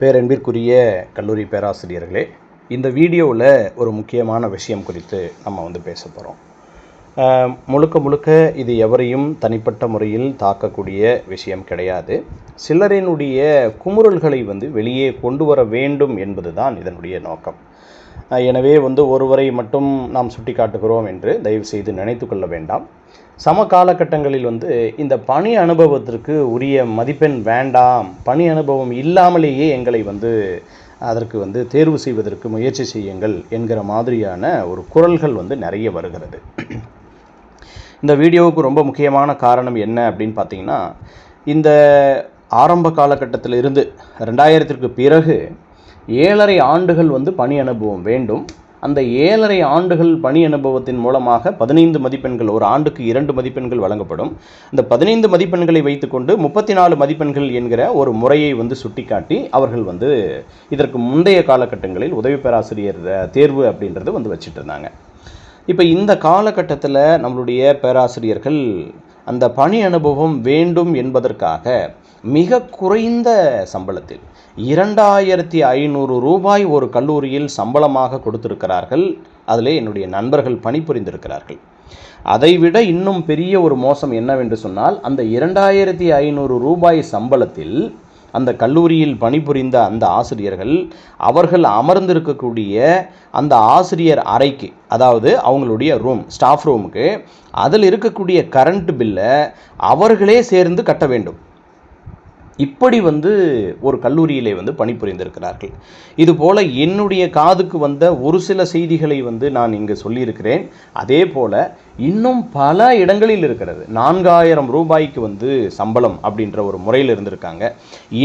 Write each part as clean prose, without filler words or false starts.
பேரன்பிற்குரிய கல்லூரி பேராசிரியர்களே, இந்த வீடியோவில் ஒரு முக்கியமான விஷயம் குறித்து நம்ம பேச போகிறோம். முழுக்க இது எவரையும் தனிப்பட்ட முறையில் தாக்கக்கூடிய விஷயம் கிடையாது. சிலரினுடைய குமுறல்களை வெளியே கொண்டு வர வேண்டும் என்பது தான் இதனுடைய நோக்கம். எனவே ஒருவரை மட்டும் நாம் சுட்டி காட்டுகிறோம் என்று தயவு செய்து நினைத்து கொள்ள வேண்டாம். சம காலகட்டங்களில் இந்த பணி அனுபவத்திற்கு உரிய மதிப்பெண் வேண்டாம், பணி அனுபவம் இல்லாமலேயே எங்களை அதற்கு தேர்வு செய்வதற்கு முயற்சி செய்யுங்கள் என்கிற மாதிரியான ஒரு குரல்கள் நிறைய வருகிறது. இந்த வீடியோவுக்கு ரொம்ப முக்கியமான காரணம் என்ன அப்படின்னு பார்த்தீங்கன்னா, இந்த ஆரம்ப காலகட்டத்தில் இருந்து 2000ற்கு பிறகு 7.5 ஆண்டுகள் பணி அனுபவம் வேண்டும். அந்த 7.5 ஆண்டுகள் பணி அனுபவத்தின் மூலமாக 15 மதிப்பெண்கள், ஒரு ஆண்டுக்கு 2 மதிப்பெண்கள் வழங்கப்படும். இந்த 15 மதிப்பெண்களை வைத்துக்கொண்டு 34 மதிப்பெண்கள் என்கிற ஒரு முறையை சுட்டிக்காட்டி அவர்கள் இதற்கு முந்தைய காலகட்டங்களில் உதவி பேராசிரியர் தேர்வு அப்படின்றது வச்சுட்டு இருந்தாங்க. இப்போ இந்த காலகட்டத்தில் நம்மளுடைய பேராசிரியர்கள் அந்த பணி அனுபவம் வேண்டும் என்பதற்காக மிக குறைந்த சம்பளத்தில் 2500 ரூபாய் ஒரு கல்லூரியில் சம்பளமாக கொடுத்திருக்கிறார்கள். அதில் என்னுடைய நண்பர்கள் பணிபுரிந்திருக்கிறார்கள். அதைவிட இன்னும் பெரிய ஒரு மோசம் என்னவென்று சொன்னால், அந்த 2500 ரூபாய் சம்பளத்தில் அந்த கல்லூரியில் பணிபுரிந்த அந்த ஆசிரியர்கள் அவர்கள் அமர்ந்திருக்கக்கூடிய அந்த ஆசிரியர் அறைக்கு, அதாவது அவங்களுடைய ரூம், ஸ்டாஃப் ரூமுக்கு, அதில் இருக்கக்கூடிய கரண்ட் பில்லை அவர்களே சேர்ந்து கட்ட வேண்டும். இப்படி ஒரு கல்லூரியிலே பணிபுரிந்திருக்கிறார்கள். இதுபோல் என்னுடைய காதுக்கு வந்த ஒரு சில செய்திகளை நான் இங்கு சொல்லியிருக்கிறேன். அதே போல் இன்னும் பல இடங்களில் இருக்கிறது. 4000 ரூபாய்க்கு சம்பளம் அப்படின்ற ஒரு முறையில் இருந்திருக்காங்க.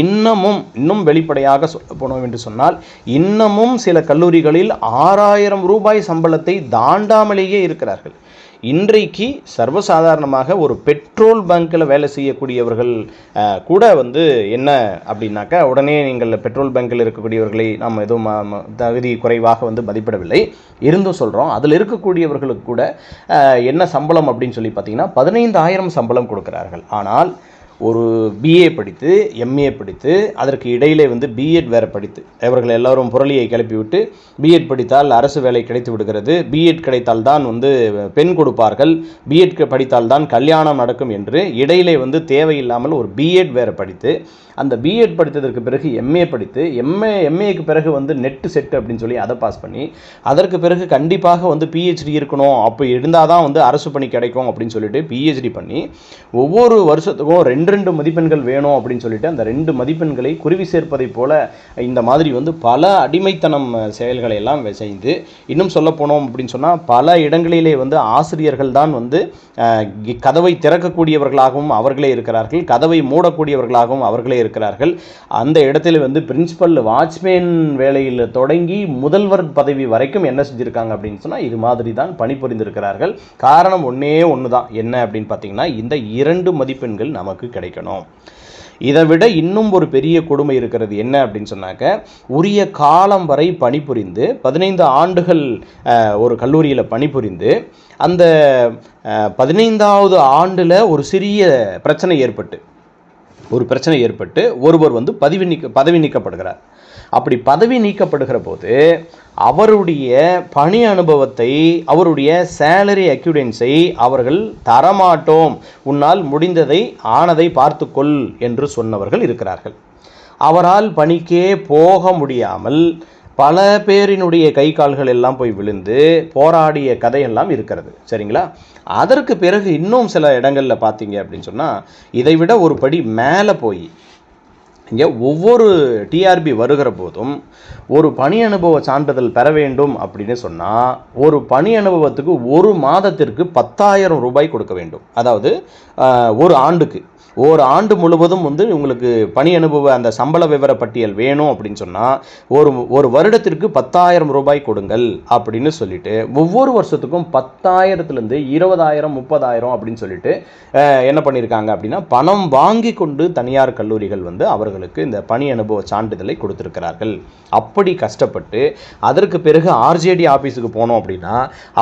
இன்னும் வெளிப்படையாக சொல்ல போனோம் என்று சொன்னால், இன்னமும் சில கல்லூரிகளில் 6000 ரூபாய் சம்பளத்தை தாண்டாமலேயே இருக்கிறார்கள். இன்றைக்கு சர்வசாதாரணமாக ஒரு பெட்ரோல் பங்கில் வேலை செய்யக்கூடியவர்கள் கூட என்ன அப்படின்னாக்கா, உடனே நீங்கள் பெட்ரோல் பங்கில் இருக்கக்கூடியவர்களை நாம் எதுவும் தகுதி குறைவாக மதிப்பிடவில்லை, இருந்தும் சொல்கிறோம். அதில் இருக்கக்கூடியவர்களுக்கு கூட என்ன சம்பளம் அப்படின்னு சொல்லி பார்த்தீங்கன்னா 15,000 சம்பளம் கொடுக்குறார்கள். ஆனால் ஒரு பிஏ படித்து, எம்ஏ படித்து, அதற்கு இடையிலே பிஎட் வேறு படித்து, இவர்கள் எல்லோரும் புரளியை கிளப்பிவிட்டு பிஎட் படித்தால் அரசு வேலை கிடைத்து விடுகிறது, பிஎட் கிடைத்தால் தான் பெண் கொடுப்பார்கள், பிஎட் படித்தால் தான் கல்யாணம் நடக்கும் என்று இடையிலே தேவையில்லாமல் ஒரு பிஎட் வேறு படித்து, அந்த பிஎட் படித்ததற்கு பிறகு எம்ஏ படித்து, எம்ஏக்கு பிறகு நெட்டு செட்டு அப்படின்னு சொல்லி அதை பாஸ் பண்ணி, அதற்கு பிறகு கண்டிப்பாக பிஹெச்டி இருக்கணும், அப்போ இருந்தால் தான் அரசு பணி கிடைக்கும் அப்படின்னு சொல்லிட்டு பிஹெச்டி பண்ணி ஒவ்வொரு வருஷத்துக்கும் 2 மதிப்பெண்கள் வேணும் அப்படின்னு சொல்லிட்டு அந்த 2 மதிப்பெண்களை குருவி சேர்ப்பதை போல இந்த மாதிரி பல அடிமைத்தனம் செயல்களை எல்லாம் செய்து, இன்னும் சொல்ல போனோம் அப்படின்னு சொன்னால் பல இடங்களிலே ஆசிரியர்கள் தான் கதவை திறக்கக்கூடியவர்களாகவும் அவர்களே இருக்கிறார்கள், கதவை மூடக்கூடியவர்களாகவும் அவர்களே இருக்கிறார்கள். அந்த இடத்துல பிரின்சிபல், வாட்ச்மேன் வேலையில் தொடங்கி முதல்வர் பதவி வரைக்கும் என்ன செஞ்சுருக்காங்க அப்படின்னு சொன்னால் இது மாதிரி தான் பணிபுரிந்திருக்கிறார்கள். காரணம் ஒன்று தான். என்ன அப்படின்னு பார்த்தீங்கன்னா, இந்த 2 மதிப்பெண்கள் நமக்கு கிடைக்கணும். இதை விட இன்னும் ஒரு பெரிய கொடுமை இருக்கிறது. என்ன அப்படின்னு சொன்னாக்க, உரிய காலம் வரை பணிபுரிந்து 15 ஆண்டுகள் ஒரு கல்லூரியில் பணிபுரிந்து அந்த 15வது ஆண்டில் ஒரு சிறிய பிரச்சனை ஏற்பட்டு ஒருவர் பதவி நீக்கப்படுகிறார். அப்படி பதவி நீக்கப்படுகிற போது அவருடைய பணி அனுபவத்தை, அவருடைய சேலரி அக்யூடன்ஸை அவர்கள் தரமாட்டோம், உன்னால் முடிந்ததை ஆனதை பார்த்துக்கொள் என்று சொன்னவர்கள் இருக்கிறார்கள். அவரால் பணிக்கே போக முடியாமல் பல பேரினுடைய கை கால்கள் எல்லாம் போய் விழுந்து போராடிய கதையெல்லாம் இருக்கிறது. சரிங்களா? அதற்கு பிறகு இன்னும் சில இடங்களில் பார்த்தீங்க அப்படின்னு சொன்னால், இதை விட ஒரு படி மேலே போய் இங்கே ஒவ்வொரு டிஆர்பி வருகிற போதும் ஒரு பணி அனுபவ சான்றிதழ் பெற வேண்டும் அப்படின்னு சொன்னால், ஒரு பணி அனுபவத்துக்கு ஒரு மாதத்திற்கு 10,000 ரூபாய் கொடுக்க வேண்டும். அதாவது ஒரு ஆண்டு முழுவதும் உங்களுக்கு பணி அனுபவ அந்த சம்பள விவர பட்டியல் வேணும் அப்படின்னு சொன்னால் ஒரு வருடத்திற்கு 10,000 ரூபாய் கொடுங்கள் அப்படின்னு சொல்லிட்டு, ஒவ்வொரு வருஷத்துக்கும் 10,000லேருந்து 20,000 30,000 அப்படின்னு சொல்லிட்டு என்ன பண்ணியிருக்காங்க அப்படின்னா, பணம் வாங்கி கொண்டு தனியார் கல்லூரிகள் அவர்களுக்கு இந்த பணி அனுபவ சான்றிதழை கொடுத்திருக்கிறார்கள். அப்படி கஷ்டப்பட்டு அதற்கு பிறகு ஆர்ஜேடி ஆஃபீஸுக்கு போனோம் அப்படின்னா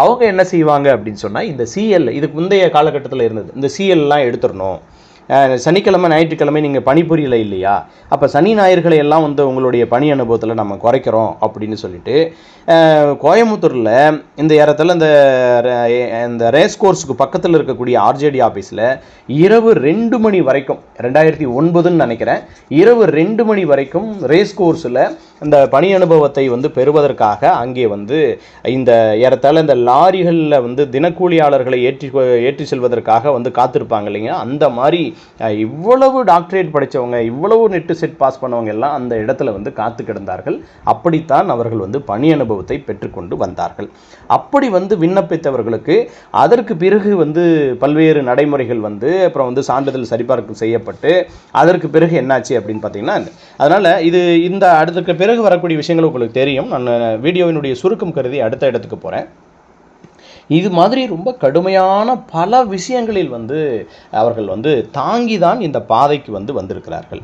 அவங்க என்ன செய்வாங்க அப்படின்னு சொன்னால், இந்த சிஎல், இதுக்கு முந்தைய காலகட்டத்தில் இருந்தது, இந்த சிஎல்லாம் எடுத்துடணும், சனிக்கிழமை ஞாயிற்றுக்கிழமை நீங்கள் பணிபுரியல இல்லையா, அப்போ சனி ஞாயிறுகளை எல்லாம் வந்து உங்களுடைய பணி அனுபவத்தில் நம்ம குறைக்கிறோம் அப்படின்னு சொல்லிட்டு கோயம்புத்தூரில் இந்த ஏறத்தில் இந்த ரேஸ் கோர்ஸுக்கு பக்கத்தில் இருக்கக்கூடிய ஆர்ஜேடி ஆஃபீஸில் இரவு 2 மணி வரைக்கும் 2009ன்னு நினைக்கிறேன், இரவு 2 மணி வரைக்கும் ரேஸ் கோர்ஸில் இந்த பணி அனுபவத்தை வந்து பெறுவதற்காக அங்கே வந்து இந்த ஏறத்தாழ இந்த லாரிகளில் வந்து தினக்கூலியாளர்களை ஏற்றி செல்வதற்காக வந்து காத்திருப்பாங்க இல்லைங்க, அந்த மாதிரி இவ்வளவு டாக்டரேட் படித்தவங்க, இவ்வளவு நெட்டு செட் பாஸ் பண்ணவங்க எல்லாம் அந்த இடத்துல வந்து காத்து கிடந்தார்கள். அப்படித்தான் அவர்கள் வந்து பணி அனுபவத்தை பெற்றுக்கொண்டு வந்தார்கள். அப்படி வந்து விண்ணப்பித்தவர்களுக்கு அதற்கு பிறகு வந்து பல்வேறு நடைமுறைகள் வந்து அப்புறம் வந்து சான்றிதழ் சரிபார்ப்பு செய்யப்பட்டு அதற்கு பிறகு என்னாச்சு அப்படின்னு பார்த்தீங்கன்னா, அதனால் இந்த அடுத்த பிறகு வரக்கூடிய விஷயங்கள் உங்களுக்கு தெரியும். நான் வீடியோவினுடைய சுருக்கம் கருதி அடுத்த இடத்துக்கு போகிறேன். இது மாதிரி ரொம்ப கடுமையான பல விஷயங்களில் வந்து அவர்கள் வந்து தாங்கி தான் இந்த பாதைக்கு வந்து வந்திருக்கிறார்கள்.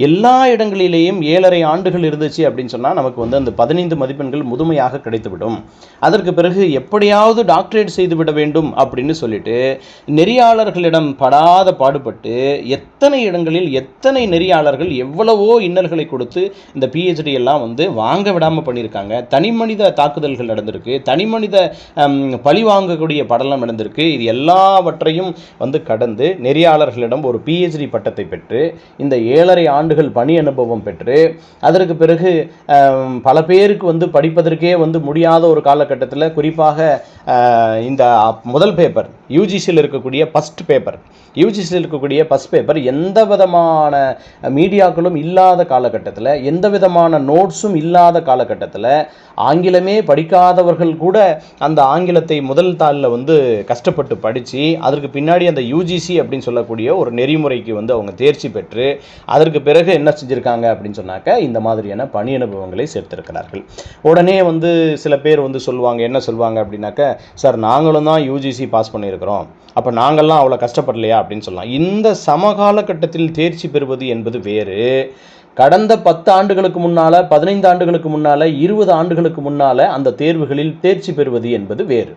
எல்லா இடங்களிலேயும் 7.5 ஆண்டுகள் இருந்துச்சு அப்படின்னு சொன்னால் நமக்கு வந்து அந்த 15 மதிப்பெண்கள் முதுமையாக கிடைத்துவிடும். அதற்கு பிறகு எப்படியாவது டாக்டரேட் செய்துவிட வேண்டும் அப்படின்னு சொல்லிட்டு நெறியாளர்களிடம் படாத பாடுபட்டு எத்தனை இடங்களில் எத்தனை நெறியாளர்கள் எவ்வளவோ இன்னல்களை கொடுத்து இந்த பிஹெச்டி எல்லாம் வந்து வாங்க விடாமல் பண்ணியிருக்காங்க. தனிமனித தாக்குதல்கள் நடந்திருக்கு, தனிமனித பழிவா வாங்கக்கூடிய படலம் நடந்திருக்கு. இது எல்லாவற்றையும் வந்து கடந்து நெறியாளர்களிடம் ஒரு பிஹெச்டி பட்டத்தை பெற்று இந்த 7.5 ஆண்டுகள் பணி அனுபவம் பெற்று அதற்கு பிறகு பல பேருக்கு வந்து படிப்பதற்கே வந்து முடியாத ஒரு காலகட்டத்தில் குறிப்பாக இந்த முதல் பேப்பர் யூஜிசியில் இருக்கக்கூடிய ஃபஸ்ட் பேப்பர் எந்த விதமான மீடியாக்களும் இல்லாத காலகட்டத்தில், எந்த விதமான நோட்ஸும் இல்லாத காலகட்டத்தில் ஆங்கிலமே படிக்காதவர்கள் கூட அந்த ஆங்கிலத்தை முதல் தாளில் வந்து கஷ்டப்பட்டு படித்து அதற்கு பின்னாடி அந்த யூஜிசி அப்படின்னு சொல்லக்கூடிய ஒரு நெறிமுறைக்கு வந்து அவங்க தேர்ச்சி பெற்று அதற்கு பிறகு என்ன செஞ்சுருக்காங்க அப்படின்னு சொன்னாக்க இந்த மாதிரியான பணி அனுபவங்களை சேர்த்திருக்கிறார்கள். உடனே வந்து சில பேர் வந்து சொல்லுவாங்க, என்ன சொல்லுவாங்க அப்படின்னாக்க, சார் நாங்களும் தான் யூஜிசி பாஸ் பண்ணியிருக்கிறோம், அப்போ நாங்கள்லாம் அவ்வளோ கஷ்டப்படலையா அப்படின்னு சொல்லலாம். இந்த சமகால கட்டத்தில் தேர்ச்சி பெறுவது என்பது வேறு, கடந்த 10 ஆண்டுகளுக்கு முன்னால், 15 ஆண்டுகளுக்கு முன்னால், 20 ஆண்டுகளுக்கு முன்னால் அந்த தேர்வுகளில் தேர்ச்சி பெறுவது என்பது வேறு.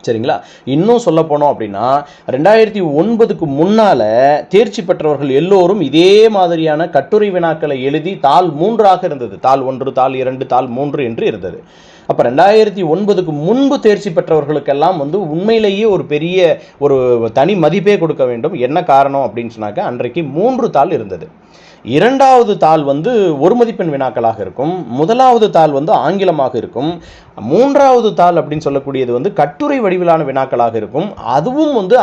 சரிங்களா? இன்னும் சொல்ல போனோம் அப்படின்னா 2009க்கு முன்னால் தேர்ச்சி பெற்றவர்கள் எல்லோரும் இதே மாதிரியான கட்டுரை வினாக்களை எழுதி தாள் 3ஆக இருந்தது. தாள் 1, தாள் 2, தாள் 3 என்று இருந்தது. அப்போ 2009க்கு முன்பு தேர்ச்சி பெற்றவர்களுக்கெல்லாம் வந்து உண்மையிலேயே ஒரு பெரிய ஒரு தனி மதிப்பே கொடுக்க வேண்டும். என்ன காரணம் அப்படின்னு சொன்னாக்க, அன்றைக்கு 3 தாள் இருந்தது. 2வது தாள் வந்து 1 மதிப்பெண் வினாக்களாக இருக்கும், 1வது தாள் வந்து ஆங்கிலமாக இருக்கும், 3வது தாள் அப்படின்னு சொல்லக்கூடியது வந்து கட்டுரை வடிவிலான வினாக்களாக இருக்கும். அதுவும் வந்து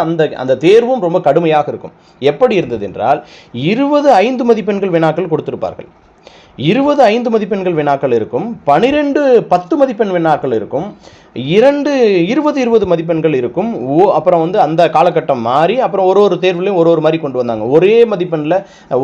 அந்த தேர்வும் ரொம்ப கடுமையாக இருக்கும். எப்படி இருந்தது என்றால் 20 5 மதிப்பெண்கள் வினாக்கள் கொடுத்திருப்பார்கள், 20 5 மதிப்பெண்கள் வினாக்கள் இருக்கும், 12 10 மதிப்பெண் வினாக்கள் இருக்கும், 2 20 20 மதிப்பெண்கள் இருக்கும். அப்புறம் வந்து அந்த காலகட்டம் மாறி அப்புறம் ஒரு தேர்வுலையும் ஒரு மாதிரி கொண்டு வந்தாங்க. ஒரே மதிப்பெண்ணில்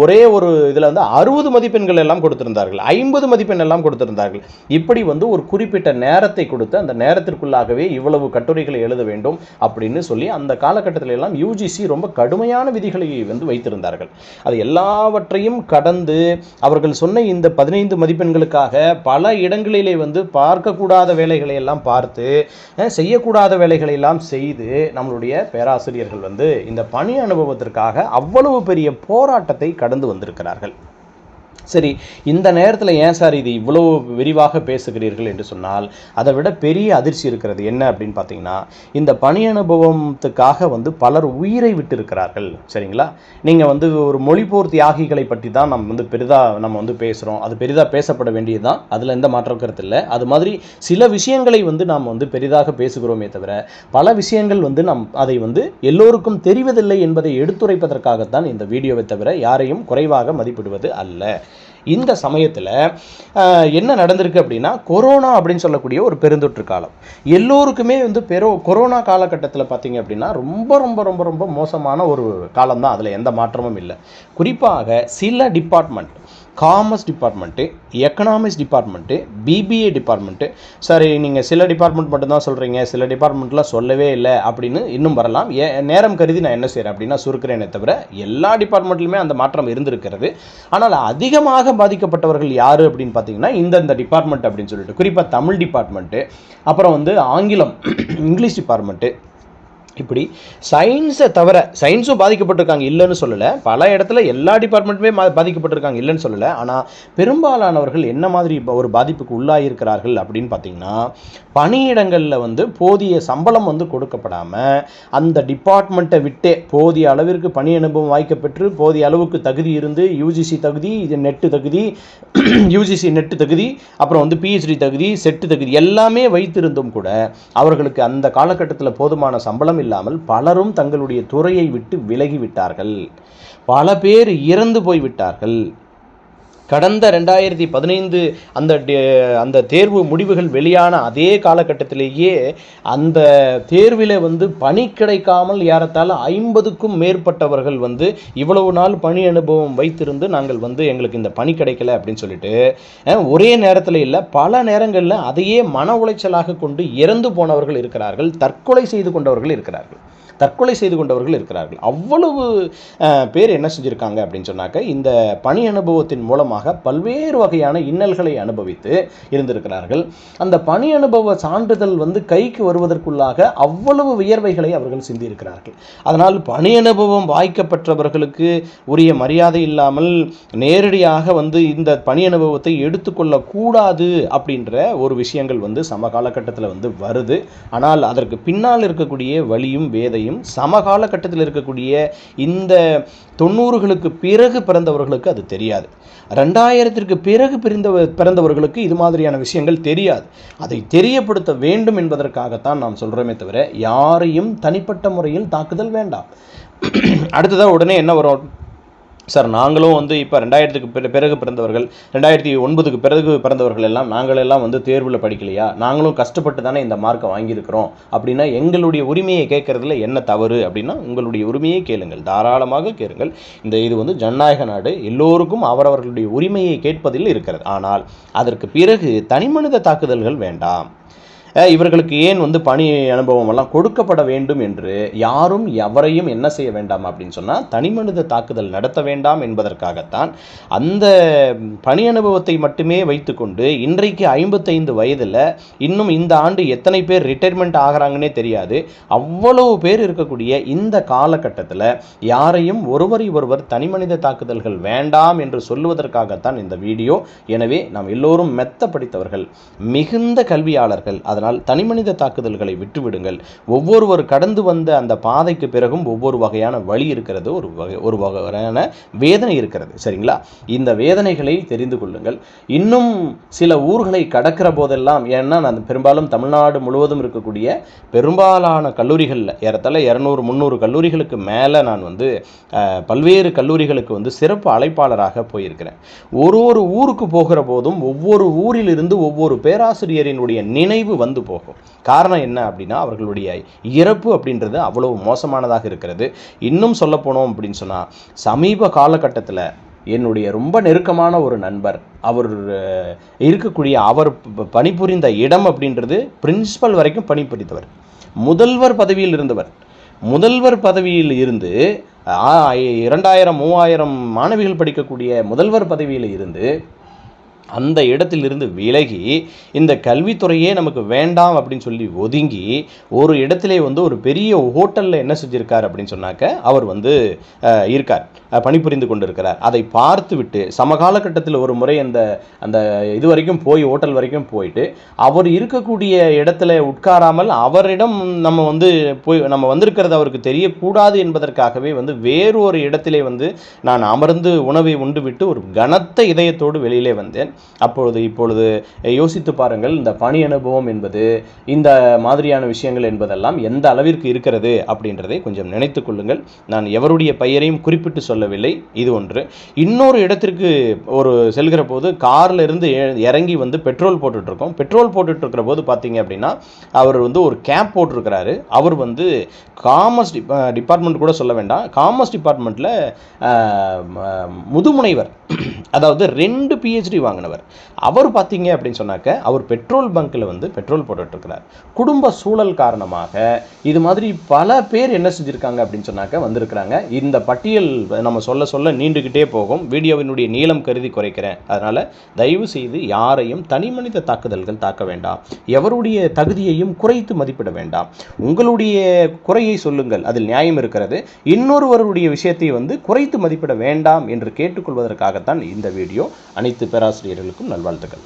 ஒரே ஒரு இதில் வந்து 60 மதிப்பெண்கள் எல்லாம் கொடுத்திருந்தார்கள், 50 மதிப்பெண் எல்லாம் கொடுத்திருந்தார்கள். இப்படி வந்து ஒரு குறிப்பிட்ட நேரத்தை கொடுத்து அந்த நேரத்திற்குள்ளாகவே இவ்வளவு கட்டுரைகளை எழுத வேண்டும் அப்படின்னு சொல்லி அந்த காலகட்டத்தில் எல்லாம் யூஜிசி ரொம்ப கடுமையான விதிகளை வந்து வைத்திருந்தார்கள். அது எல்லாவற்றையும் கடந்து அவர்கள் சொன்ன இந்த 15 மதிப்பெண்களுக்காக பல இடங்களிலே வந்து பார்க்கக்கூடாத வேலைகளை எல்லாம் பார்த்து செய்யக்கூடாத வேலைகளை எல்லாம் செய்து நம்மளுடைய பேராசிரியர்கள் வந்து இந்த பணி அனுபவத்திற்காக அவ்வளவு பெரிய போராட்டத்தை கடந்து வந்திருக்கிறார்கள். சரி, இந்த நேரத்தில் ஏன் சார் இது இவ்வளோ விரிவாக பேசுகிறீர்கள் என்று சொன்னால், அதை விட பெரிய அதிர்ச்சி இருக்கிறது. என்ன அப்படின்னு பார்த்தீங்கன்னா, இந்த பணி அனுபவத்துக்காக வந்து பலர் உயிரை விட்டு இருக்கிறார்கள். சரிங்களா? நீங்கள் வந்து ஒரு மொழிபோர் தியாகிகளை பற்றி தான் நம்ம வந்து பேசுகிறோம், அது பெரிதாக பேசப்பட வேண்டியது தான், அதில் எந்த மாற்றம் கருத்து இல்லை. அது மாதிரி சில விஷயங்களை வந்து நாம் வந்து பெரிதாக பேசுகிறோமே தவிர பல விஷயங்கள் வந்து அதை வந்து எல்லோருக்கும் தெரிவதில்லை என்பதை எடுத்துரைப்பதற்காகத்தான் இந்த வீடியோவை தவிர யாரையும் குறைவாக மதிப்பிடுவது அல்ல. இந்த சமயத்தில் என்ன நடந்திருக்கு அப்படின்னா, கொரோனா அப்படின்னு சொல்லக்கூடிய ஒரு பெருந்தொற்று காலம் எல்லோருக்குமே வந்து கொரோனா காலகட்டத்தில் பார்த்தீங்க அப்படின்னா ரொம்ப ரொம்ப ரொம்ப ரொம்ப மோசமான ஒரு காலம் தான், அதில் எந்த மாற்றமும் இல்லை. குறிப்பாக சில department, commerce department, economics department, BBA department, சரி நீங்கள் சில டிபார்ட்மெண்ட் மட்டும்தான் சொல்கிறீங்க, சில டிபார்ட்மெண்ட்லாம் சொல்லவே இல்லை அப்படின்னு இன்னும் வரலாம். நேரம் கருதி நான் என்ன செய்கிறேன் அப்படின்னா சுருக்கிறேனே தவிர எல்லா டிபார்ட்மெண்ட்லையுமே அந்த மாற்றம் இருந்திருக்கிறது. ஆனால் அதிகமாக பாதிக்கப்பட்டவர்கள் யார் அப்படின்னு பார்த்தீங்கன்னா இந்த டிபார்ட்மெண்ட் அப்படின்னு சொல்லிட்டு, குறிப்பாக தமிழ் டிபார்ட்மெண்ட்டு, அப்புறம் வந்து ஆங்கிலம் இங்கிலீஷ் டிபார்ட்மெண்ட்டு, இப்படி சயின்ஸை தவிர, சயின்ஸும் பாதிக்கப்பட்டிருக்காங்க இல்லைன்னு சொல்லலை, பல இடத்துல எல்லா டிபார்ட்மெண்ட்டுமே பாதிக்கப்பட்டிருக்காங்க இல்லைன்னு சொல்லலை. ஆனால் பெரும்பாலானவர்கள் என்ன மாதிரி ஒரு பாதிப்புக்கு உள்ளாகியிருக்கிறார்கள் அப்படின்னு பார்த்தீங்கன்னா, பணியிடங்களில் வந்து போதிய சம்பளம் வந்து கொடுக்கப்படாமல் அந்த டிபார்ட்மெண்ட்டை விட்டே போதிய அளவிற்கு பணி அனுபவம் வாய்க்கப்பெற்று போதிய அளவுக்கு தகுதி இருந்து யூஜிசி தகுதி, இது நெட்டு தகுதி, யூஜிசி நெட்டு தகுதி, அப்புறம் வந்து பிஹெச்டி தகுதி, செட்டு தகுதி எல்லாமே வைத்திருந்தும் கூட அவர்களுக்கு அந்த காலகட்டத்தில் போதுமான சம்பளம் இல்லாமல் பலரும் தங்களுடைய துறையை விட்டு விலகிவிட்டார்கள். பல பேர் இறந்து போய்விட்டார்கள். கடந்த 2015 அந்த தேர்வு முடிவுகள் வெளியான அதே காலகட்டத்திலேயே அந்த தேர்வில் வந்து பணி கிடைக்காமல் ஏறத்தாழ 50க்கும் மேற்பட்டவர்கள் வந்து இவ்வளவு நாள் பணி அனுபவம் வைத்திருந்து நாங்கள் வந்து எங்களுக்கு இந்த பணி கிடைக்கல அப்படின்னு சொல்லிட்டு ஒரே நேரத்தில் இல்லை, பல நேரங்களில் அதையே மன உளைச்சலாக கொண்டு இறந்து போனவர்கள் இருக்கிறார்கள், தற்கொலை செய்து கொண்டவர்கள் இருக்கிறார்கள். அவ்வளவு பேர் என்ன செஞ்சுருக்காங்க அப்படின்னு சொன்னாக்க, இந்த பணி அனுபவத்தின் மூலமாக பல்வேறு வகையான இன்னல்களை அனுபவித்து இருந்திருக்கிறார்கள். அந்த பணி அனுபவ சான்றிதழ் வந்து கைக்கு வருவதற்குள்ளாக அவ்வளவு வியர்வைகளை அவர்கள் சிந்தியிருக்கிறார்கள். அதனால் பணி அனுபவம் வாய்க்கப்பட்டவர்களுக்கு உரிய மரியாதை இல்லாமல் நேரடியாக வந்து இந்த பணி அனுபவத்தை எடுத்துக்கொள்ளக்கூடாது அப்படின்ற ஒரு விஷயங்கள் வந்து சம காலகட்டத்தில் வந்து வருது. ஆனால் அதற்கு பின்னால் இருக்கக்கூடிய வலியும் வேதையும் சமகால கட்டத்தில் இருக்கக்கூடிய இந்த 90களுக்கு பிறகு பிறந்தவர்களுக்கு அது தெரியாது. 2000ற்கு பிறகு பிறந்தவர்களுக்கு இது மாதிரியான விஷயங்கள் தெரியாது. அதை தெரியப்படுத்த வேண்டும் என்பதற்காகத்தான் நாம் சொல்கிறோமே தவிர யாரையும் தனிப்பட்ட முறையில் தாக்குதல் வேண்டாம். அடுத்ததாக உடனே என்ன வரும் சார், நாங்களும் வந்து இப்போ 2000க்கு பிறகு பிறந்தவர்கள், 2009க்கு பிறகு பிறந்தவர்கள் எல்லாம் நாங்களெல்லாம் வந்து தேர்வில் படிக்கலையா, நாங்களும் கஷ்டப்பட்டு தானே இந்த மார்க்கை வாங்கியிருக்கிறோம் அப்படின்னா எங்களுடைய உரிமையை கேட்கறதுல என்ன தவறு அப்படின்னா, உங்களுடைய உரிமையை கேளுங்கள், தாராளமாக கேளுங்கள். இது வந்து ஜனநாயக நாடு, எல்லோருக்கும் அவரவர்களுடைய உரிமையை கேட்பதில் இருக்கிறது. ஆனால் அதற்கு பிறகு தனிமனித தாக்குதல்கள் வேண்டாம். இவர்களுக்கு ஏன் வந்து பணி அனுபவம் எல்லாம் கொடுக்கப்பட வேண்டும் என்று யாரும் எவரையும் என்ன செய்ய வேண்டாம் அப்படின்னு சொன்னால் தனிமனித தாக்குதல் நடத்த வேண்டாம் என்பதற்காகத்தான் அந்த பணி அனுபவத்தை மட்டுமே வைத்துக்கொண்டு இன்றைக்கு 55 வயதில் இன்னும் இந்த ஆண்டு எத்தனை பேர் ரிட்டையர்மெண்ட் ஆகிறாங்கன்னே தெரியாது, அவ்வளவு பேர் இருக்கக்கூடிய இந்த காலகட்டத்தில் யாரையும் ஒருவர் தனிமனித தாக்குதல்கள் வேண்டாம் என்று சொல்லுவதற்காகத்தான் இந்த வீடியோ. எனவே நாம் எல்லோரும் மெத்த படித்தவர்கள், மிகுந்த கல்வியாளர்கள். அதனால் தனிமனித தாக்குதல்களை விட்டுவிடுங்கள். ஒவ்வொருவர் கடந்து வந்த அந்த பாதைக்கு பிறகும் ஒவ்வொரு வகையான வழி இருக்கிறது, ஒரு வகையான வேதனை இருக்கிறது. சரிங்களா? இந்த வேதனைகளை தெரிந்து கொள்ளுங்கள். இன்னும் சில ஊர்களை கடக்கிற போதெல்லாம், ஏன்னா நான் பெரும்பாலும் தமிழ்நாடு முழுவதும் இருக்கக்கூடிய பெரும்பாலான கல்லூரிகளில் ஏறத்தாழ 200-300 கல்லூரிகளுக்கு மேலே நான் வந்து பல்வேறு கல்லூரிகளுக்கு வந்து சிறப்பு அழைப்பாளராக போயிருக்கிறேன். ஒரு ஊருக்கு போகிற போதும் ஒவ்வொரு ஊரிலிருந்து ஒவ்வொரு பேராசிரியரினுடைய நினைவு வந்து போகும். காரணம் என்ன அப்படின்னா, அவர்களுடைய இறப்பு அப்படின்றது அவ்வளவு மோசமானதாக இருக்கிறது. இன்னும் சொல்ல போனோம் அப்படின்னு சொன்னால், சமீப காலகட்டத்தில் என்னுடைய ரொம்ப நெருக்கமான ஒரு நண்பர், அவர் இருக்கக்கூடிய அவர் பணிபுரிந்த இடம் அப்படின்றது பிரின்சிபல் வரைக்கும் பணிபுரிந்தவர், முதல்வர் பதவியில் இருந்தவர். முதல்வர் பதவியில் இருந்து 2000-3000 மாணவிகள் படிக்கக்கூடிய முதல்வர் பதவியில் இருந்து அந்த இடத்திலிருந்து விலகி இந்த கல்வித்துறையே நமக்கு வேண்டாம் அப்படின்னு சொல்லி ஒதுங்கி ஒரு இடத்திலே வந்து ஒரு பெரிய ஹோட்டலில் என்ன செஞ்சிருக்கார் அப்படின்னு சொன்னாக்க, அவர் வந்து இருக்கார், பணிபுரிந்து கொண்டு இருக்கிறார். அதை பார்த்து விட்டு சமகாலகட்டத்தில் ஒரு முறை அந்த இது வரைக்கும் ஹோட்டல் வரைக்கும் போயிட்டு அவர் இருக்கக்கூடிய இடத்துல உட்காராமல் அவரிடம் நம்ம வந்திருக்கிறது அவருக்கு தெரியக்கூடாது என்பதற்காகவே வந்து வேறு ஒரு இடத்திலே வந்து நான் அமர்ந்து உணவை உண்டு விட்டு ஒரு கனத்த இதயத்தோடு வெளியிலே வந்தேன். இப்பொழுது யோசித்து பாருங்கள், இந்த பணி அனுபவம் என்பது, இந்த மாதிரியான விஷயங்கள் என்பதெல்லாம் எந்த அளவிற்கு இருக்கிறது அப்படின்றதை கொஞ்சம் நினைத்து கொள்ளுங்கள். நான் எவருடைய பெயரையும் குறிப்பிட்டு சொல்லவில்லை. இது ஒன்று. இன்னொரு இடத்திற்கு செல்கிற போது காரில் இருந்து இறங்கி வந்து பெட்ரோல் போட்டுட்ருக்கோம். பெட்ரோல் போட்டுட்ருக்கிற போது பார்த்தீங்க அப்படின்னா, அவர் வந்து ஒரு கேப் போட்டிருக்கிறாரு. அவர் வந்து காமர்ஸ் டிபார்ட்மெண்ட் கூட சொல்ல வேண்டாம், காமர்ஸ் டிபார்ட்மெண்ட்டில் முதுமுனைவர், அதாவது 2 PhD வாங்கினவர். முக்கியமானவர். அவர் பார்த்தீங்க அப்படின்னு சொன்னாக்க அவர் பெட்ரோல் பங்க்கில் வந்து பெட்ரோல் போட்டுட்ருக்கிறார். குடும்ப சூழல் காரணமாக இது மாதிரி பல பேர் என்ன செஞ்சுருக்காங்க அப்படின்னு சொன்னாக்க வந்திருக்கிறாங்க. இந்த பட்டியல் நம்ம சொல்ல சொல்ல நீண்டுக்கிட்டே போகும். வீடியோவினுடைய நீளம் கருதி குறைக்கிறேன். அதனால் தயவு செய்து யாரையும் தனி மனித தாக்குதல்கள் தாக்க வேண்டாம். எவருடைய தகுதியையும் குறைத்து மதிப்பிட வேண்டாம். உங்களுடைய குறையை சொல்லுங்கள், அதில் நியாயம் இருக்கிறது. இன்னொருவருடைய விஷயத்தை வந்து குறைத்து மதிப்பிட வேண்டாம் என்று கேட்டுக்கொள்வதற்காகத்தான் இந்த வீடியோ. அனைத்து பேராசிரியர்களுக்கும் நல்வாழ்த்துக்கள்.